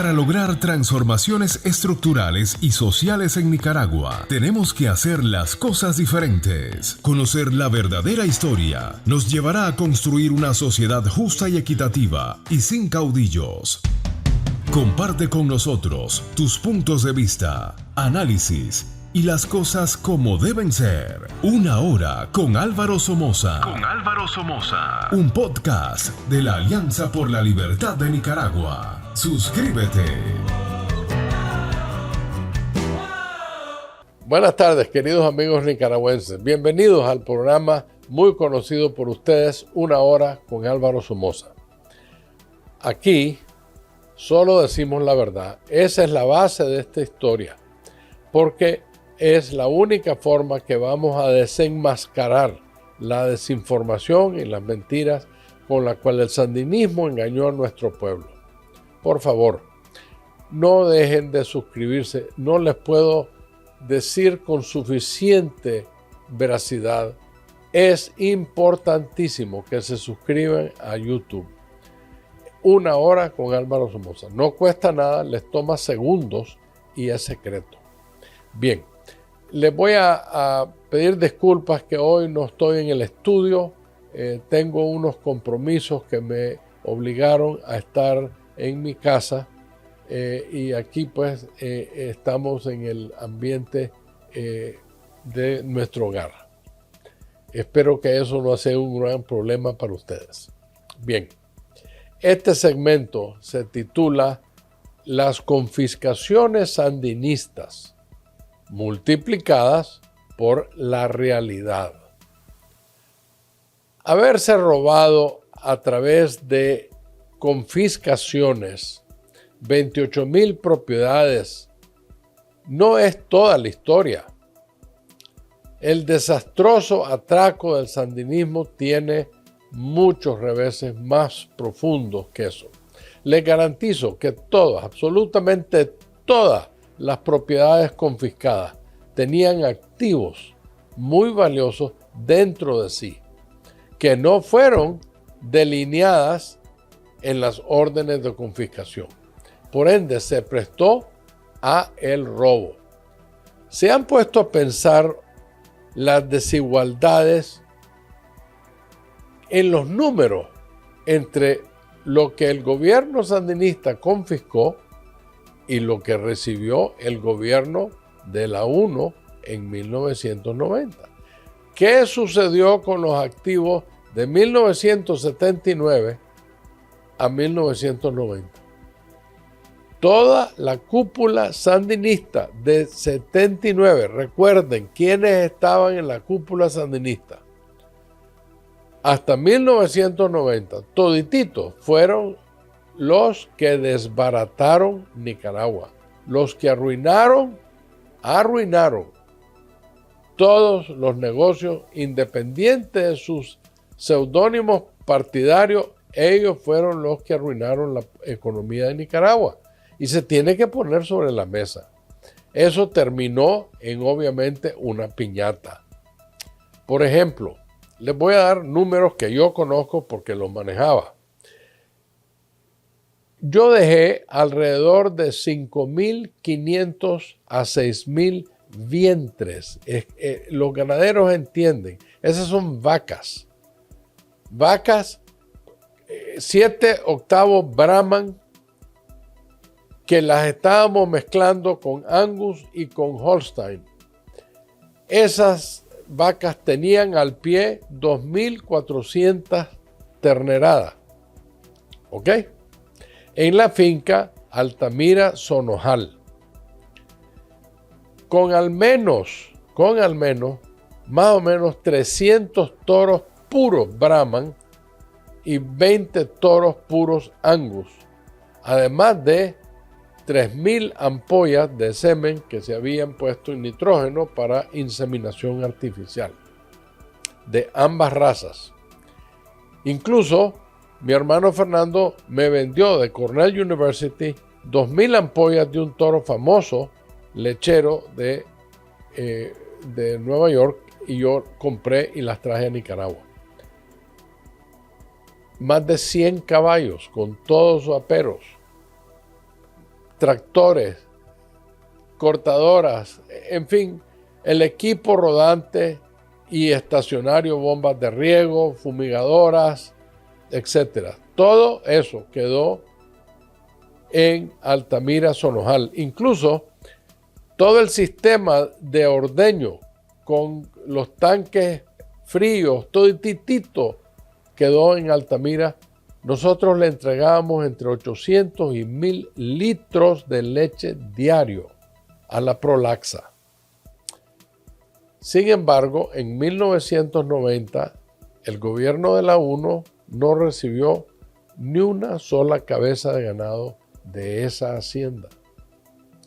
Para lograr transformaciones estructurales y sociales en Nicaragua, tenemos que hacer las cosas diferentes. Conocer la verdadera historia nos llevará a construir una sociedad justa y equitativa y sin caudillos. Comparte con nosotros tus puntos de vista, análisis y las cosas como deben ser. Una hora con Álvaro Somoza. Un podcast de la Alianza por la Libertad de Nicaragua. Suscríbete. Buenas tardes, queridos amigos nicaragüenses. Bienvenidos al programa muy conocido por ustedes, Una hora con Álvaro Somoza. Aquí solo decimos la verdad. Esa es la base de esta historia, porque es la única forma que vamos a desenmascarar la desinformación y las mentiras con la cual el sandinismo engañó a nuestro pueblo. Por favor, no dejen de suscribirse. No les puedo decir con suficiente veracidad. Es importantísimo que se suscriban a YouTube. Una hora con Álvaro Somoza. No cuesta nada, les toma segundos y es secreto. Bien, les voy a pedir disculpas que hoy no estoy en el estudio. Tengo unos compromisos que me obligaron a estar en mi casa y aquí pues estamos en el ambiente de nuestro hogar. Espero que eso no sea un gran problema para ustedes. Bien, este segmento se titula Las confiscaciones sandinistas multiplicadas por la realidad. Haberse robado a través de confiscaciones 28,000 propiedades no es toda la historia. El desastroso atraco del sandinismo tiene muchos reveses más profundos que eso. Les garantizo que todas, absolutamente todas las propiedades confiscadas tenían activos muy valiosos dentro de sí, que no fueron delineadas en las órdenes de confiscación. Por ende, se prestó a el robo. ¿Se han puesto a pensar las desigualdades en los números entre lo que el gobierno sandinista confiscó y lo que recibió el gobierno de la UNO en 1990? ¿Qué sucedió con los activos de 1979 a 1990? Toda la cúpula sandinista de 79, recuerden quiénes estaban en la cúpula sandinista, hasta 1990, todititos fueron los que desbarataron Nicaragua, los que arruinaron todos los negocios independientes de sus seudónimos partidarios. Ellos fueron los que arruinaron la economía de Nicaragua y se tiene que poner sobre la mesa. Eso terminó en obviamente una piñata. Por ejemplo, les voy a dar números que yo conozco porque los manejaba. Yo dejé alrededor de 5,500 a 6,000 vientres. Los ganaderos entienden. Esas son vacas. Vacas 7 octavos Brahman que las estábamos mezclando con Angus y con Holstein. Esas vacas tenían al pie 2,400 terneradas. ¿Ok? En la finca Altamira Sonojal. Con al menos más o menos 300 toros puros Brahman y 20 toros puros Angus, además de 3,000 ampollas de semen que se habían puesto en nitrógeno para inseminación artificial de ambas razas. Incluso mi hermano Fernando me vendió de Cornell University 2,000 ampollas de un toro famoso lechero de Nueva York y yo compré y las traje a Nicaragua. Más de 100 caballos con todos sus aperos. tractores, cortadoras, en fin, el equipo rodante y estacionario, bombas de riego, fumigadoras, etc. Todo eso quedó en Altamira, Sonojal. Incluso todo el sistema de ordeño con los tanques fríos, todo titito, quedó en Altamira. Nosotros le entregábamos entre 800 y 1000 litros de leche diario a la Prolaxa. Sin embargo, en 1990, el gobierno de la UNO no recibió ni una sola cabeza de ganado de esa hacienda.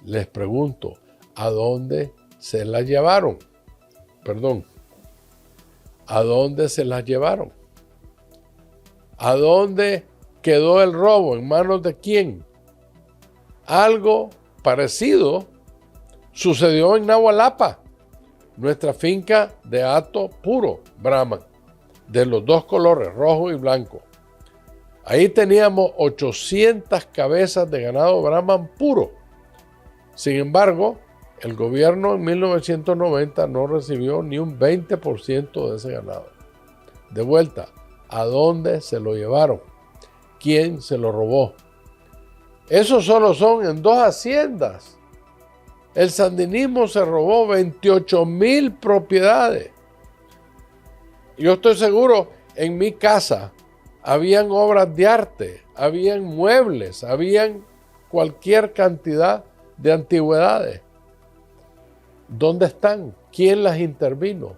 Les pregunto, ¿a dónde se las llevaron? ¿A dónde se las llevaron? ¿A dónde quedó el robo? ¿En manos de quién? Algo parecido sucedió en Nahualapa, nuestra finca de hato puro Brahman, de los dos colores, rojo y blanco. Ahí teníamos 800 cabezas de ganado Brahman puro. Sin embargo, el gobierno en 1990 no recibió ni un 20% de ese ganado. De vuelta, ¿a dónde se lo llevaron? ¿Quién se lo robó? Eso solo son en 2 haciendas. El sandinismo se robó 28,000 propiedades. Yo estoy seguro, en mi casa habían obras de arte, habían muebles, habían cualquier cantidad de antigüedades. ¿Dónde están? ¿Quién las intervino?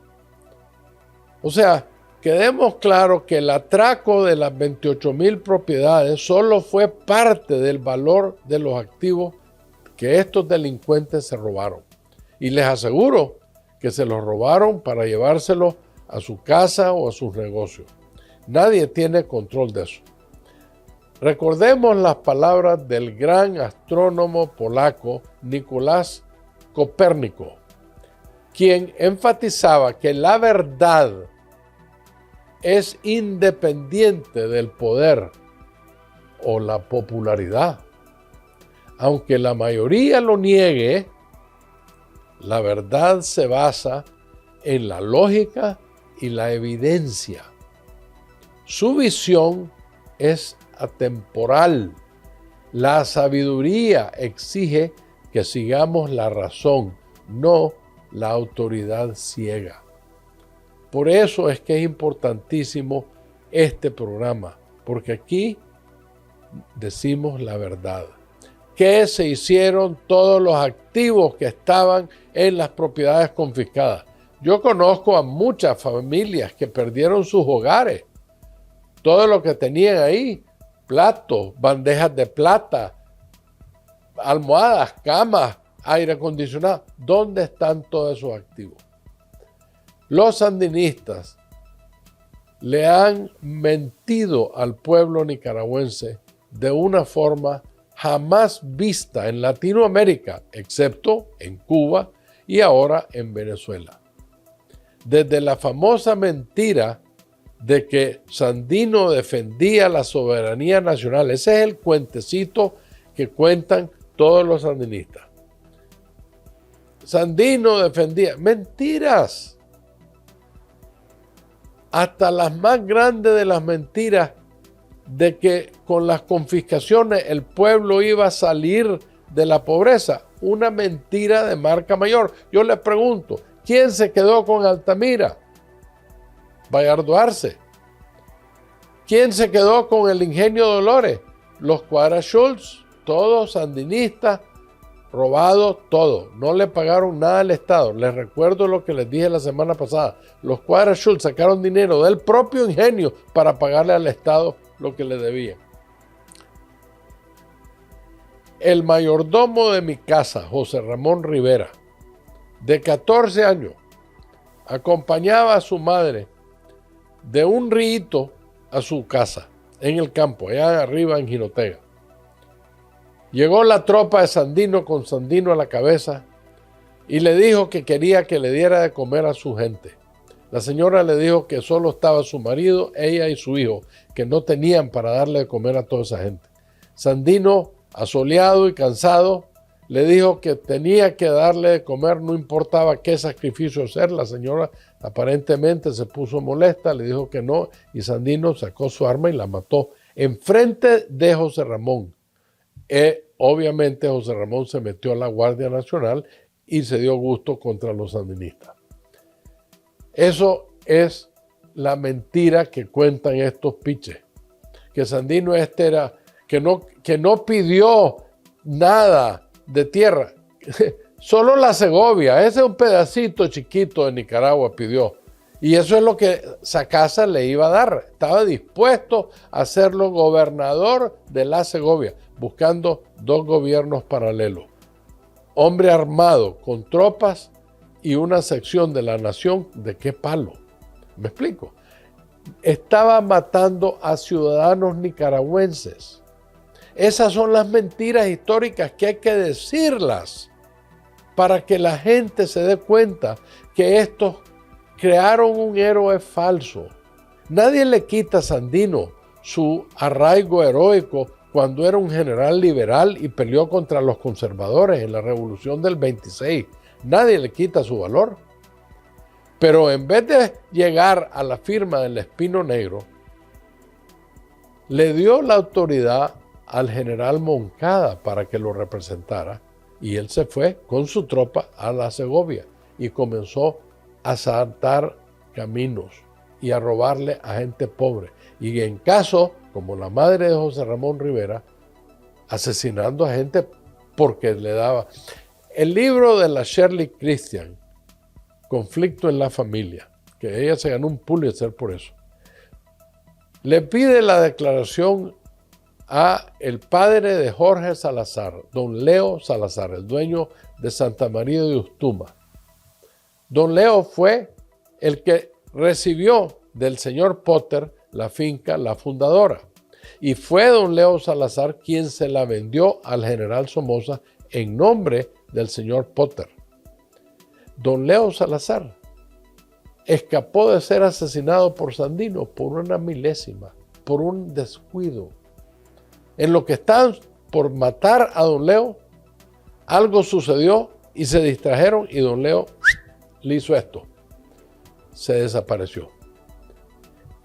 O sea, quedemos claros que el atraco de las 28,000 propiedades solo fue parte del valor de los activos que estos delincuentes se robaron. Y les aseguro que se los robaron para llevárselos a su casa o a sus negocios. Nadie tiene control de eso. Recordemos las palabras del gran astrónomo polaco Nicolás Copérnico, quien enfatizaba que la verdad es independiente del poder o la popularidad. Aunque la mayoría lo niegue, la verdad se basa en la lógica y la evidencia. Su visión es atemporal. La sabiduría exige que sigamos la razón, no la autoridad ciega. Por eso es que es importantísimo este programa, porque aquí decimos la verdad. ¿Qué se hicieron todos los activos que estaban en las propiedades confiscadas? Yo conozco a muchas familias que perdieron sus hogares. Todo lo que tenían ahí, platos, bandejas de plata, almohadas, camas, aire acondicionado. ¿Dónde están todos esos activos? Los sandinistas le han mentido al pueblo nicaragüense de una forma jamás vista en Latinoamérica, excepto en Cuba y ahora en Venezuela. Desde la famosa mentira de que Sandino defendía la soberanía nacional, ese es el cuentecito que cuentan todos los sandinistas. Sandino defendía, mentiras. Hasta las más grandes de las mentiras de que con las confiscaciones el pueblo iba a salir de la pobreza. Una mentira de marca mayor. Yo les pregunto, ¿quién se quedó con Altamira? Bayardo Arce. ¿Quién se quedó con el Ingenio Dolores? Los Cuadra-Schultz, todos sandinistas, robados, todo. No le pagaron nada al Estado. Les recuerdo lo que les dije la semana pasada. Los Cuadra-Schultz sacaron dinero del propio ingenio para pagarle al Estado lo que le debían. El mayordomo de mi casa, José Ramón Rivera, de 14 años, acompañaba a su madre de un río a su casa, en el campo, allá arriba en Jinotega. Llegó la tropa de Sandino con Sandino a la cabeza y le dijo que quería que le diera de comer a su gente. La señora le dijo que solo estaba su marido, ella y su hijo, que no tenían para darle de comer a toda esa gente. Sandino asoleado y cansado, le dijo que tenía que darle de comer, no importaba qué sacrificio hacer. La señora aparentemente se puso molesta, le dijo que no, y Sandino sacó su arma y la mató enfrente de José Ramón. Obviamente José Ramón se metió a la Guardia Nacional y se dio gusto contra los sandinistas. Eso es la mentira que cuentan estos piches. Que Sandino que no pidió nada de tierra. Solo la Segovia, ese es un pedacito chiquito de Nicaragua pidió. Y eso es lo que Sacasa le iba a dar. Estaba dispuesto a hacerlo gobernador de la Segovia, buscando dos gobiernos paralelos. Hombre armado, con tropas y una sección de la nación, ¿de qué palo? ¿Me explico? Estaba matando a ciudadanos nicaragüenses. Esas son las mentiras históricas que hay que decirlas para que la gente se dé cuenta que estos crearon un héroe falso. Nadie le quita a Sandino su arraigo heroico cuando era un general liberal y peleó contra los conservadores en la Revolución del 26. Nadie le quita su valor. Pero en vez de llegar a la firma del Espino Negro, le dio la autoridad al general Moncada para que lo representara, y él se fue con su tropa a la Segovia y comenzó a asaltar caminos y a robarle a gente pobre. Y en caso, como la madre de José Ramón Rivera, asesinando a gente porque le daba. El libro de la Shirley Christian, Conflicto en la Familia, que ella se ganó un Pulitzer por eso, le pide la declaración a el padre de Jorge Salazar, don Leo Salazar, el dueño de Santa María de Ustuma. Don Leo fue el que recibió del señor Potter la finca La Fundadora, y fue don Leo Salazar quien se la vendió al general Somoza en nombre del señor Potter. Don Leo Salazar escapó de ser asesinado por Sandino por una milésima, por un descuido. En lo que estaban por matar a don Leo, algo sucedió y se distrajeron y don Leo le hizo esto. Se desapareció.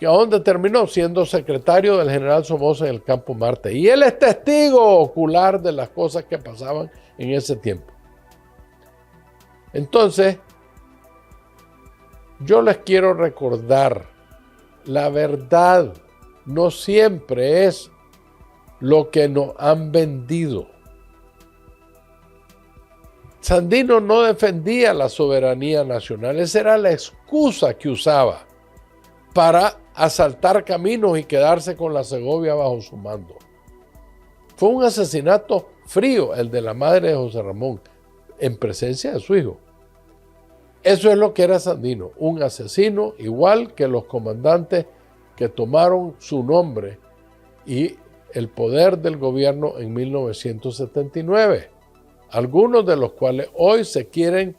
¿A dónde terminó? Siendo secretario del general Somoza en el Campo Marte. Y él es testigo ocular de las cosas que pasaban en ese tiempo. Entonces, yo les quiero recordar, la verdad no siempre es lo que nos han vendido. Sandino no defendía la soberanía nacional, esa era la excusa que usaba para asaltar caminos y quedarse con la Segovia bajo su mando. Fue un asesinato frío el de la madre de José Ramón, en presencia de su hijo. Eso es lo que era Sandino, un asesino igual que los comandantes que tomaron su nombre y el poder del gobierno en 1979, algunos de los cuales hoy se quieren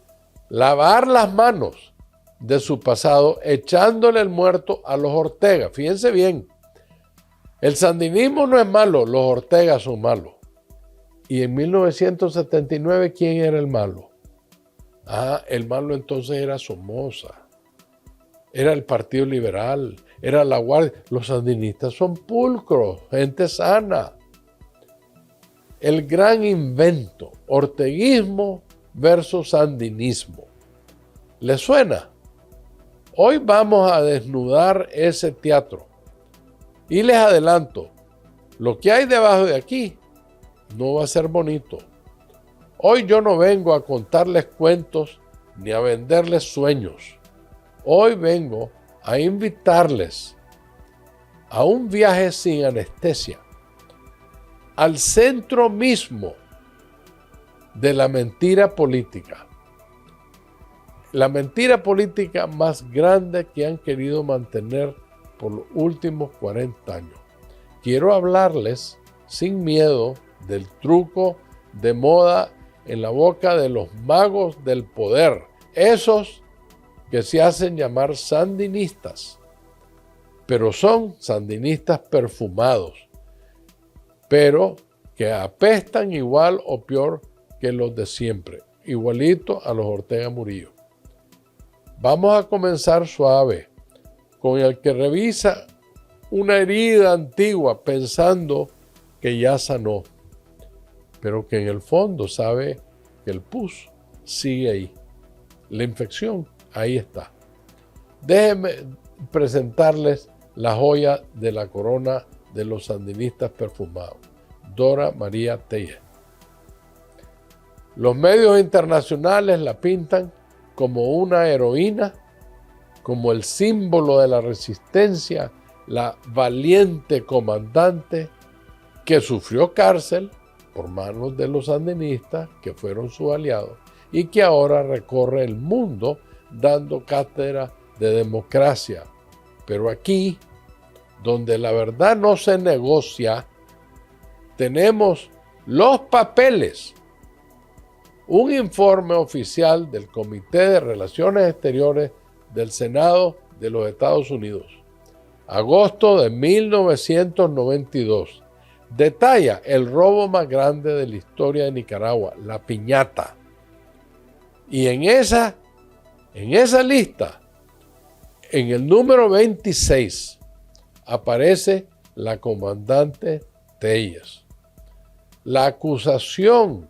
lavar las manos de su pasado echándole el muerto a los Ortega. Fíjense bien, el sandinismo no es malo, los Ortega son malos. Y en 1979, ¿quién era el malo? El malo entonces era Somoza, era el Partido Liberal, era la Guardia. Los sandinistas son pulcros, gente sana. El gran invento, orteguismo versus sandinismo. ¿Les suena? Hoy vamos a desnudar ese teatro. Y les adelanto, lo que hay debajo de aquí no va a ser bonito. Hoy yo no vengo a contarles cuentos ni a venderles sueños. Hoy vengo a invitarles a un viaje sin anestesia, al centro mismo de la mentira política. La mentira política más grande que han querido mantener por los últimos 40 años. Quiero hablarles sin miedo del truco de moda en la boca de los magos del poder, esos que se hacen llamar sandinistas, pero son sandinistas perfumados, pero que apestan igual o peor que los de siempre, igualito a los Ortega Murillo. Vamos a comenzar suave, con el que revisa una herida antigua pensando que ya sanó, pero que en el fondo sabe que el pus sigue ahí. La infección ahí está. Déjenme presentarles la joya de la corona de los sandinistas perfumados, Dora María Tellez. Los medios internacionales la pintan como una heroína, como el símbolo de la resistencia, la valiente comandante que sufrió cárcel por manos de los sandinistas, que fueron sus aliados, y que ahora recorre el mundo dando cátedra de democracia. Pero aquí, donde la verdad no se negocia, tenemos los papeles, un informe oficial del Comité de Relaciones Exteriores del Senado de los Estados Unidos, agosto de 1992, detalla el robo más grande de la historia de Nicaragua, la piñata. Y en esa lista, en el número 26, aparece la comandante Tellez. La acusación,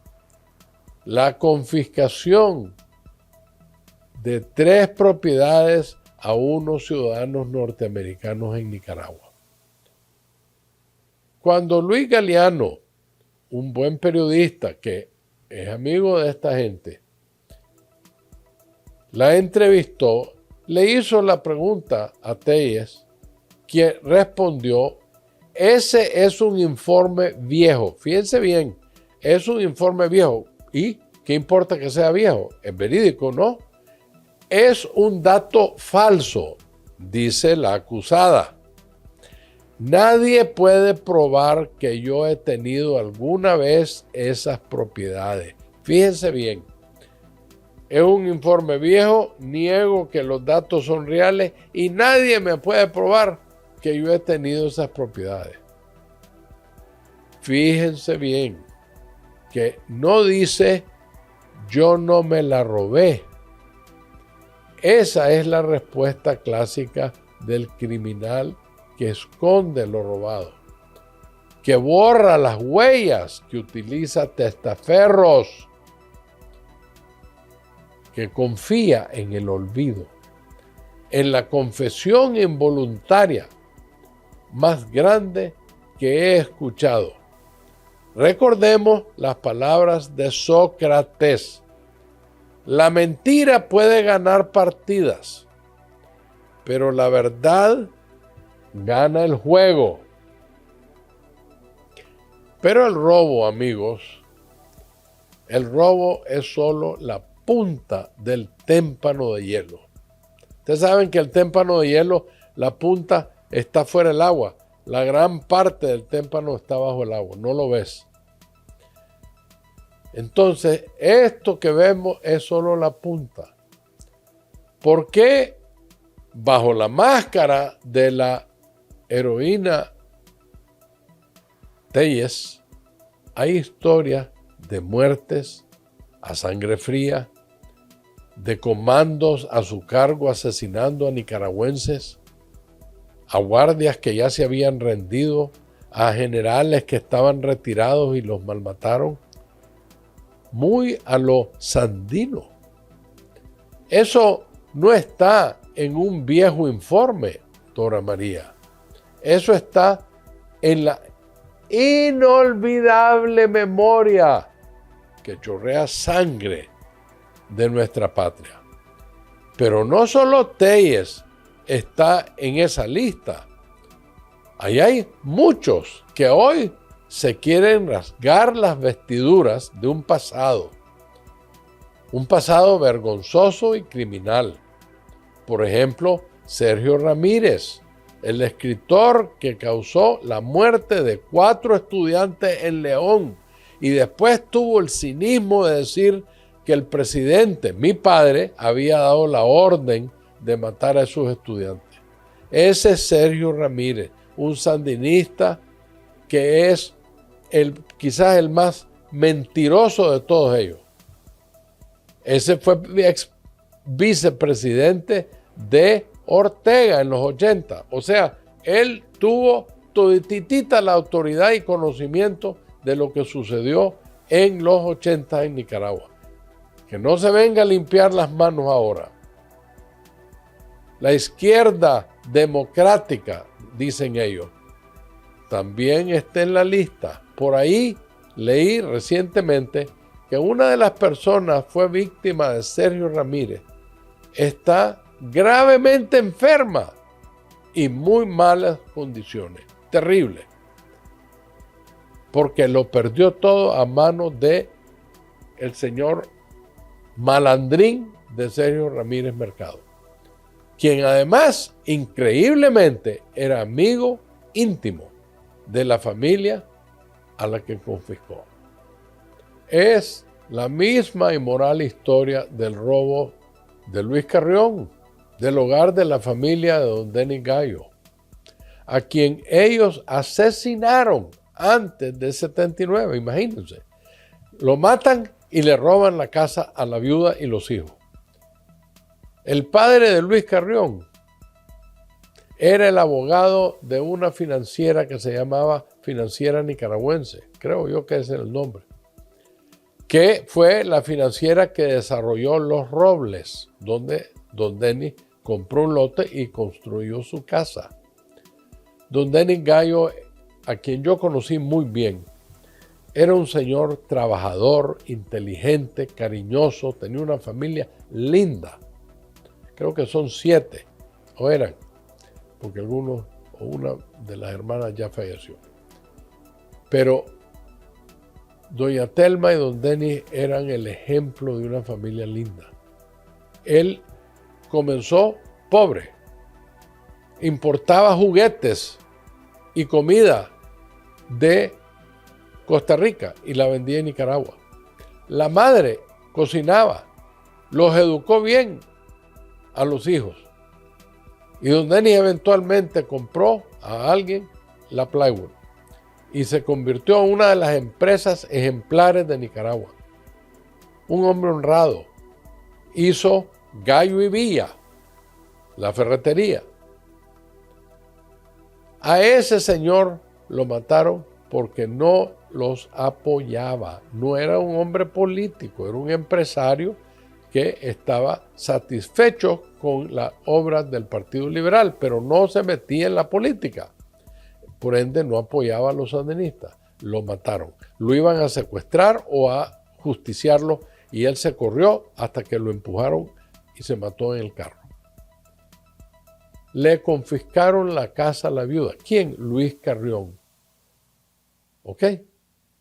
la confiscación de 3 propiedades a unos ciudadanos norteamericanos en Nicaragua. Cuando Luis Galeano, un buen periodista que es amigo de esta gente, la entrevistó, le hizo la pregunta a Tellez, quien respondió: ese es un informe viejo. Fíjense bien, es un informe viejo. ¿Y qué importa que sea viejo? Es verídico, ¿no? Es un dato falso, dice la acusada. Nadie puede probar que yo he tenido alguna vez esas propiedades. Fíjense bien. Es un informe viejo, niego que los datos son reales y nadie me puede probar que yo he tenido esas propiedades. Fíjense bien que no dice yo no me la robé. Esa es la respuesta clásica del criminal que esconde lo robado, que borra las huellas, que utiliza testaferros, que confía en el olvido, en la confesión involuntaria más grande que he escuchado. Recordemos las palabras de Sócrates. La mentira puede ganar partidas, pero la verdad gana el juego. Pero el robo, amigos, el robo es solo la punta del témpano de hielo. Ustedes saben que el témpano de hielo, la punta está fuera del agua. La gran parte del témpano está bajo el agua, no lo ves. Entonces, esto que vemos es solo la punta. ¿Por qué bajo la máscara de la heroína Tellez hay historias de muertes a sangre fría, de comandos a su cargo asesinando a nicaragüenses, a guardias que ya se habían rendido, a generales que estaban retirados y los malmataron? Muy a lo sandino. Eso no está en un viejo informe, Dora María. Eso está en la inolvidable memoria que chorrea sangre de nuestra patria. Pero no solo Tellez está en esa lista. Ahí hay muchos que hoy se quieren rasgar las vestiduras de un pasado vergonzoso y criminal. Por ejemplo, Sergio Ramírez, el escritor que causó la muerte de 4 estudiantes en León y después tuvo el cinismo de decir que el presidente, mi padre, había dado la orden de matar a esos estudiantes. Ese es Sergio Ramírez, un sandinista que es quizás el más mentiroso de todos ellos. Ese fue ex vicepresidente de Ortega en los 80. O sea, él tuvo toditita la autoridad y conocimiento de lo que sucedió en los 80 en Nicaragua. Que no se venga a limpiar las manos ahora. La izquierda democrática, dicen ellos, también está en la lista. Por ahí leí recientemente que una de las personas fue víctima de Sergio Ramírez. Está gravemente enferma y muy malas condiciones. Terrible. Porque lo perdió todo a manos de el señor malandrín de Sergio Ramírez Mercado, quien además, increíblemente, era amigo íntimo de la familia a la que confiscó. Es la misma inmoral historia del robo de Luis Carrión, del hogar de la familia de don Denis Gallo, a quien ellos asesinaron antes del 79, imagínense. Lo matan y le roban la casa a la viuda y los hijos. El padre de Luis Carrión era el abogado de una financiera que se llamaba Financiera Nicaragüense, creo yo que ese es el nombre, que fue la financiera que desarrolló Los Robles, donde don Denis compró un lote y construyó su casa. Don Denis Gallo, a quien yo conocí muy bien, era un señor trabajador, inteligente, cariñoso, tenía una familia linda. Creo que son 7, o eran, porque algunos o una de las hermanas ya falleció. Pero doña Telma y don Denis eran el ejemplo de una familia linda. Él comenzó pobre, importaba juguetes y comida de Costa Rica y la vendía en Nicaragua. La madre cocinaba, los educó bien a los hijos. Y don Denis eventualmente compró a alguien la Plywood y se convirtió en una de las empresas ejemplares de Nicaragua. Un hombre honrado. Hizo Gallo y Villa, la ferretería. A ese señor lo mataron porque no los apoyaba. No era un hombre político, era un empresario que estaba satisfecho con las obras del Partido Liberal, pero no se metía en la política. Por ende, no apoyaba a los sandinistas. Lo mataron. Lo iban a secuestrar o a justiciarlo y él se corrió hasta que lo empujaron y se mató en el carro. Le confiscaron la casa a la viuda. ¿Quién? Luis Carrión. ¿Ok?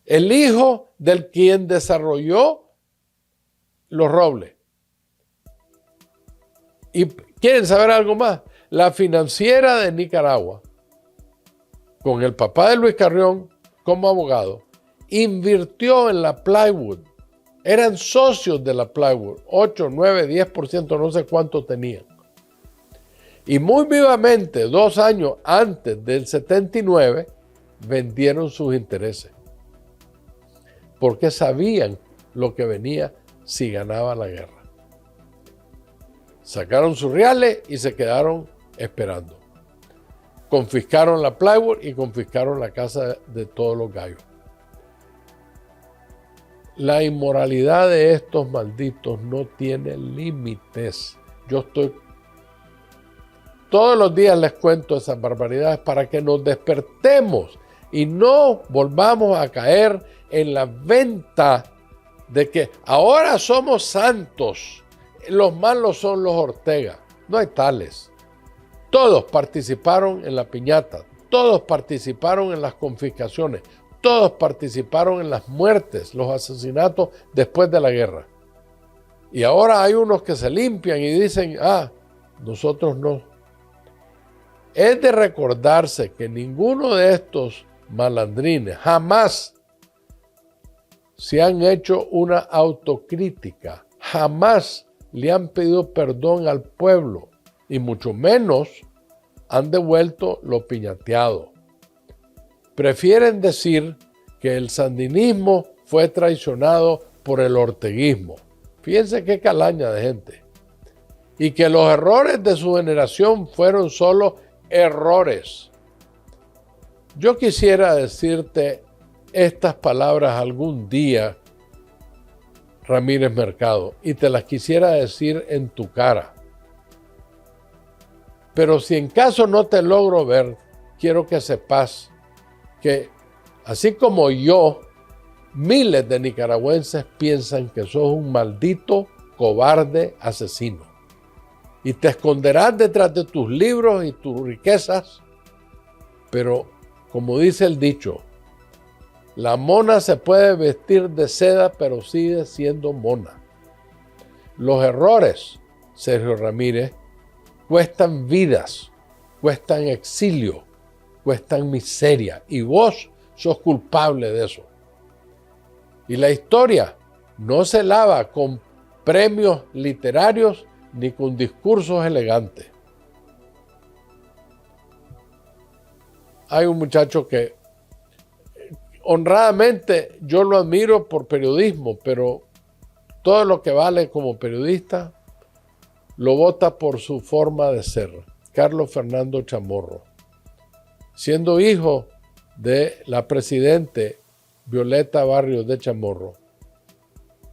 El hijo del quien desarrolló Los Robles. ¿Y quieren saber algo más? La financiera de Nicaragua, con el papá de Luis Carrión como abogado, invirtió en la Plywood. Eran socios de la Plywood. 8, 9, 10%, no sé cuánto tenían. Y muy vivamente, 2 años antes del 79, vendieron sus intereses. Porque sabían lo que venía si ganaba la guerra. Sacaron sus reales y se quedaron esperando. Confiscaron la Plywood y confiscaron la casa de todos los gallos. La inmoralidad de estos malditos no tiene límites. Todos los días les cuento esas barbaridades para que nos despertemos y no volvamos a caer en la venta de que ahora somos santos, los malos son los Ortega. No hay tales. Todos participaron en la piñata, todos participaron en las confiscaciones, todos participaron en las muertes, los asesinatos después de la guerra. Y ahora hay unos que se limpian y dicen, nosotros no. Es de recordarse que ninguno de estos malandrines jamás se han hecho una autocrítica, jamás le han pedido perdón al pueblo y mucho menos han devuelto lo piñateado. Prefieren decir que el sandinismo fue traicionado por el orteguismo. Fíjense qué calaña de gente. Y que los errores de su generación fueron solo errores. Yo quisiera decirte estas palabras algún día, Ramírez Mercado, y te las quisiera decir en tu cara. Pero si en caso no te logro ver, quiero que sepas que, así como yo, miles de nicaragüenses piensan que sos un maldito, cobarde, asesino. Y te esconderás detrás de tus libros y tus riquezas, pero como dice el dicho, la mona se puede vestir de seda, pero sigue siendo mona. Los errores, Sergio Ramírez, cuestan vidas, cuestan exilio, cuestan miseria, y vos sos culpable de eso. Y la historia no se lava con premios literarios ni con discursos elegantes. Hay un muchacho que honradamente yo lo admiro por periodismo, pero todo lo que vale como periodista lo vota por su forma de ser. Carlos Fernando Chamorro. Siendo hijo de la presidente Violeta Barrios de Chamorro,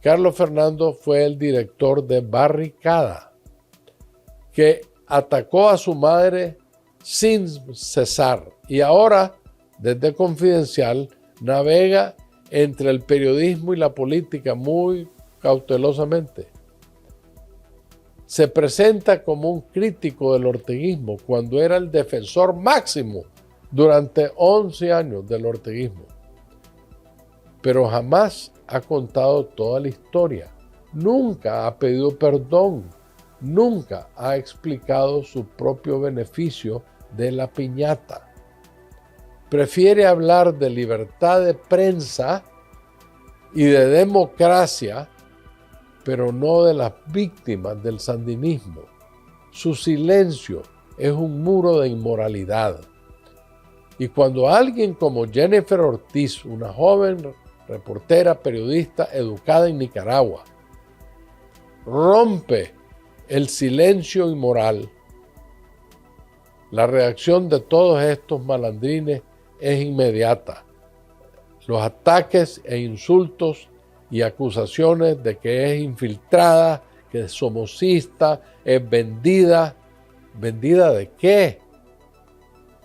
Carlos Fernando fue el director de Barricada, que atacó a su madre sin cesar y ahora, desde Confidencial, navega entre el periodismo y la política muy cautelosamente. Se presenta como un crítico del orteguismo cuando era el defensor máximo durante 11 años del orteguismo. Pero jamás ha contado toda la historia. Nunca ha pedido perdón. Nunca ha explicado su propio beneficio de la piñata. Prefiere hablar de libertad de prensa y de democracia, pero no de las víctimas del sandinismo. Su silencio es un muro de inmoralidad. Y cuando alguien como Jennifer Ortiz, una joven reportera, periodista educada en Nicaragua, rompe el silencio inmoral, la reacción de todos estos malandrines es inmediata. Los ataques e insultos y acusaciones de que es infiltrada, que es somocista, es vendida. ¿Vendida de qué?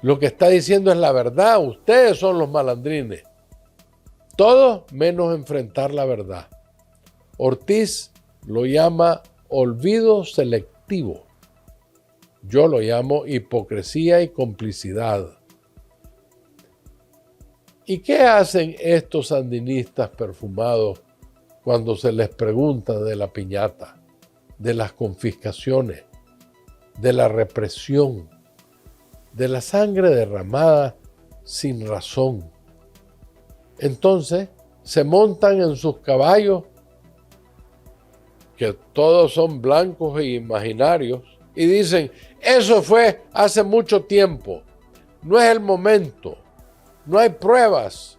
Lo que está diciendo es la verdad. Ustedes son los malandrines. Todo menos enfrentar la verdad. Ortiz lo llama olvido selectivo. Yo lo llamo hipocresía y complicidad. ¿Y qué hacen estos sandinistas perfumados cuando se les pregunta de la piñata, de las confiscaciones, de la represión, de la sangre derramada sin razón? Entonces se montan en sus caballos, que todos son blancos e imaginarios, y dicen, eso fue hace mucho tiempo, no es el momento, no hay pruebas,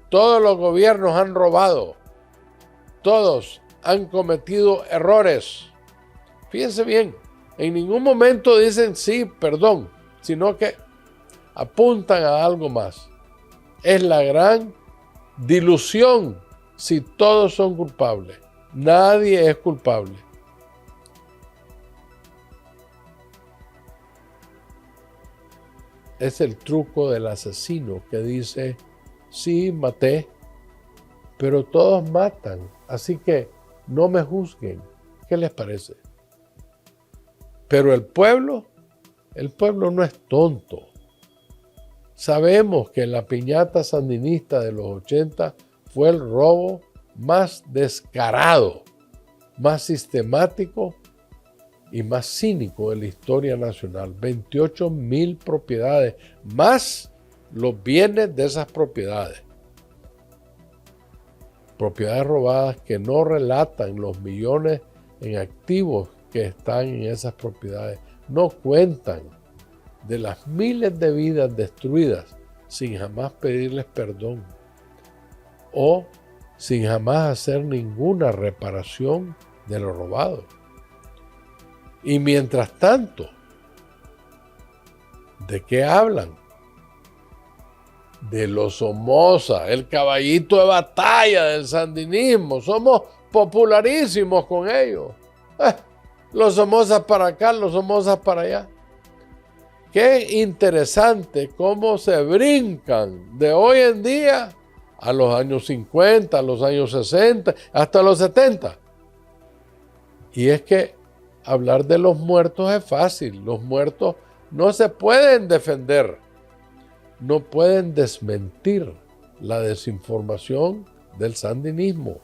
todos los gobiernos han robado, todos han cometido errores. Fíjense bien, en ningún momento dicen sí, perdón, sino que apuntan a algo más. Es la gran dilución si todos son culpables. Nadie es culpable. Es el truco del asesino que dice, sí, maté, pero todos matan, así que no me juzguen. ¿Qué les parece? Pero el pueblo no es tonto. Sabemos que la piñata sandinista de los 80 fue el robo más descarado, más sistemático y más cínico de la historia nacional. 28,000 propiedades, más los bienes de esas propiedades. Propiedades robadas que no relatan los millones en activos que están en esas propiedades. No cuentan de las miles de vidas destruidas sin jamás pedirles perdón. o sin jamás hacer ninguna reparación de lo robado. Y mientras tanto, ¿de qué hablan? De los Somoza, el caballito de batalla del sandinismo. Somos popularísimos con ellos. Los Somoza para acá, los Somoza para allá. Qué interesante cómo se brincan de hoy en día a los años 50, a los años 60, hasta los 70. Y es que hablar de los muertos es fácil. Los muertos no se pueden defender, no pueden desmentir la desinformación del sandinismo.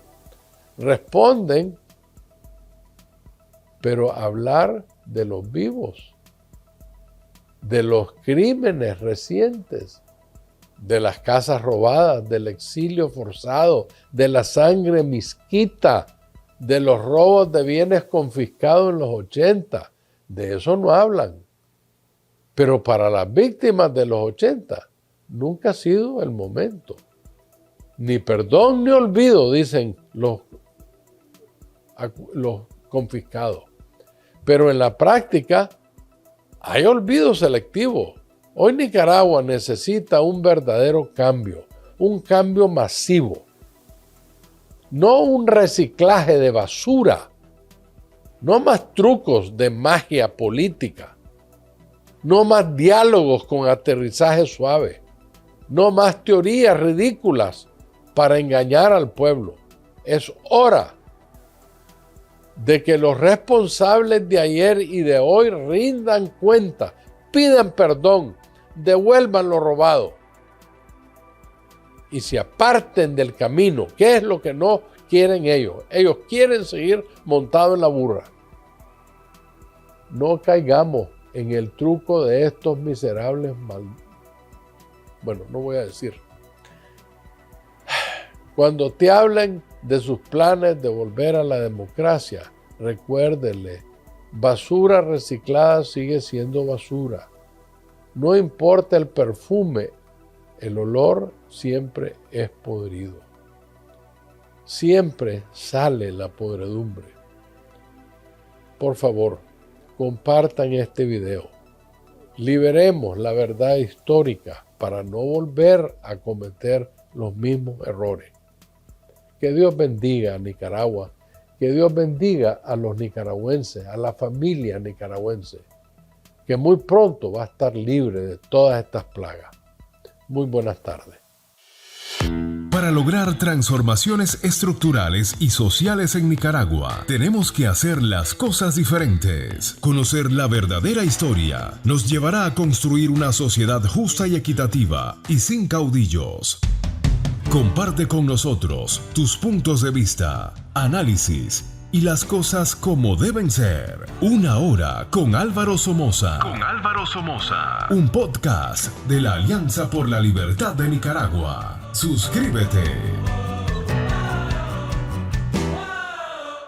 Responden, pero hablar de los vivos, de los crímenes recientes, de las casas robadas, del exilio forzado, de la sangre misquita, de los robos de bienes confiscados en los 80, de eso no hablan. Pero para las víctimas de los 80 nunca ha sido el momento. Ni perdón ni olvido, dicen los confiscados. Pero en la práctica hay olvido selectivo. Hoy Nicaragua necesita un verdadero cambio, un cambio masivo. No un reciclaje de basura, no más trucos de magia política, no más diálogos con aterrizaje suave, no más teorías ridículas para engañar al pueblo. Es hora de que los responsables de ayer y de hoy rindan cuenta, pidan perdón, devuelvan lo robado y se aparten del camino. ¿Qué es lo que no quieren ellos? Ellos quieren seguir montados en la burra. No caigamos en el truco de estos miserables Bueno, no voy a decir. Cuando te hablen de sus planes de volver a la democracia, recuérdenle, basura reciclada sigue siendo basura. No importa el perfume, el olor siempre es podrido. Siempre sale la podredumbre. Por favor, compartan este video. Liberemos la verdad histórica para no volver a cometer los mismos errores. Que Dios bendiga a Nicaragua, que Dios bendiga a los nicaragüenses, a la familia nicaragüense, que muy pronto va a estar libre de todas estas plagas. Muy buenas tardes. Para lograr transformaciones estructurales y sociales en Nicaragua, tenemos que hacer las cosas diferentes. Conocer la verdadera historia nos llevará a construir una sociedad justa y equitativa y sin caudillos. Comparte con nosotros tus puntos de vista, análisis y las cosas como deben ser. Una hora con Álvaro Somoza. Un podcast de la Alianza por la Libertad de Nicaragua. Suscríbete.